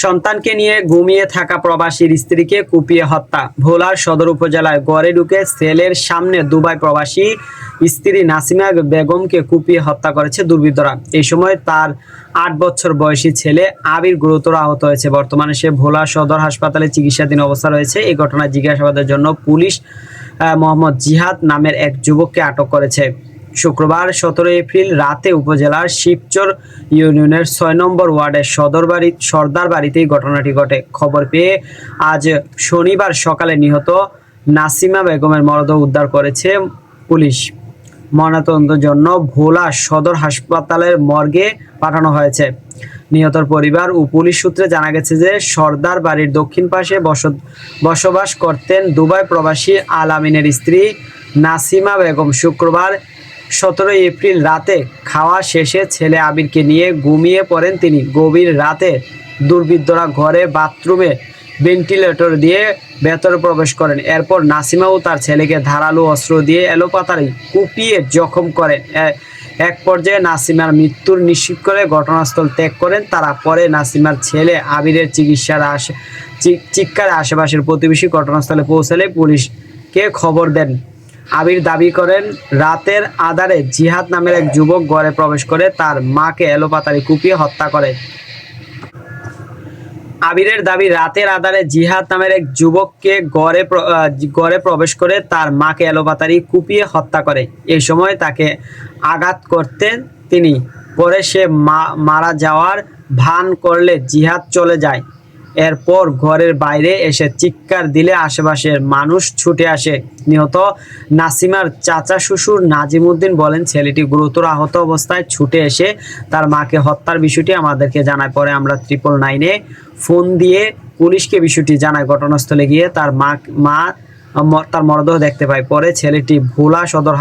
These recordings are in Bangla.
সন্তানকে নিয়ে ঘুমিয়ে থাকা প্রবাসীর স্ত্রীকে কুপিয়ে হত্যা। ভোলার সদর উপজেলায় ঘরে ঢুকে সেলের সামনে দুবাই প্রবাসী স্ত্রী নাসিমা বেগমকে কুপিয়ে হত্যা করেছে দুর্বৃত্তরা। এই সময় তার ৮ বছর বয়সী ছেলে আবির গুরুতর আহত হয়েছে। বর্তমানে সে ভোলা সদর হাসপাতালে চিকিৎসাধীন অবস্থা রয়েছে। এই ঘটনায় জিজ্ঞাসাবাদের জন্য পুলিশ মোহাম্মদ জিহাদ নামের এক যুবককে আটক করেছে। শুক্রবার ১৭ এপ্রিল রাতে উপজেলার শিবচর ইউনিয়নের ৬ নম্বর ওয়ার্ডের সর্দার বাড়িতেই ঘটনাটি ঘটে। খবর পেয়ে আজ শনিবার সকালে নিহত নাসিমা বেগমের মরদেহ উদ্ধার করেছে পুলিশ। ময়নাতদন্তের জন্য ভোলা সদর হাসপাতালের মর্গে পাঠানো হয়েছে। নিহতর পরিবার ও পুলিশ সূত্রে জানা গেছে যে সর্দার বাড়ির দক্ষিণ পাশে বসবাস করতেন দুবাই প্রবাসী আল আমিনের স্ত্রী নাসিমা বেগম। শুক্রবার ১৭ এপ্রিল রাতে খাওয়া শেষে ছেলে আবিরকে নিয়ে ঘুমিয়ে পড়েন তিনি। গভীর রাতে দুর্বৃত্তরা ঘরে বাথরুমে ভেন্টিলেটর দিয়ে ভেতরে প্রবেশ করেন। এরপর নাসিমা ও তার ছেলেকে ধারালো অস্ত্র দিয়ে এলোপাতাড়ি কুপিয়ে জখম করেন। এক পর্যায়ে নাসিমার মৃত্যুর নিশ্চিত করে ঘটনাস্থল ত্যাগ করেন তারা। পরে নাসিমার ছেলে আবিরের চিৎকারে আশেপাশের প্রতিবেশী ঘটনাস্থলে পৌঁছালে পুলিশকে খবর দেন। আবির দাবি করেন, রাতের আধারে জিহাদ নামের এক যুবক ঘরে প্রবেশ করে তার মাকে এলোপাতাড়ি কুপিয়ে হত্যা করে। আবিরের দাবি, রাতের আধারে জিহাদ নামের এক যুবককে ঘরে প্রবেশ করে তার মাকে এলোপাতাড়ি কুপিয়ে হত্যা করে। এই সময় তাকে আঘাত করতেন তিনি। পরে সে মারা যাওয়ার ভান করলে জিহাদ চলে যায়। এরপর ঘরের বাইরে এসে চিৎকার দিলে আশেপাশের মানুষ ছুটে আসে। নিহত নাসিমার চাচা শ্বশুর নাজিম উদ্দিন বলেন, ছেলেটি গুরুতর আহত অবস্থায় ছুটে এসে তার মাকে হত্যার বিষয়টি আমাদেরকে জানায়। পরে আমরা 999-এ ফোন দিয়ে পুলিশকে বিষয়টি জানায়। ঘটনাস্থলে গিয়ে তার তার মরদেহ দেখতে পায়। পরে ছেলেটি ভোলা সদর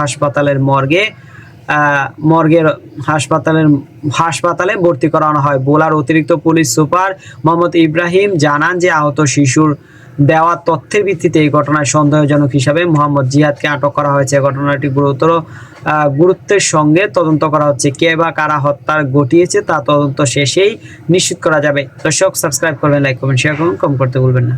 হাসপাতালে ভর্তি করানো হয়। ভোলার অতিরিক্ত পুলিশ সুপার মোহাম্মদ ইব্রাহিম জানান যে আহত শিশুর দেওয়া তথ্যের ভিত্তিতে এই ঘটনায় সন্দেহজনক হিসাবে মোহাম্মদ জিহাদকে আটক করা হয়েছে। ঘটনাটি গুরুত্বের সঙ্গে তদন্ত করা হচ্ছে। কে বা কারা হত্যা ঘটিয়েছে তা তদন্ত শেষেই নিশ্চিত করা যাবে। দর্শক, সাবস্ক্রাইব করবেন, লাইক করবেন, শেয়ার করুন, কমেন্ট করতে ভুলবেন না।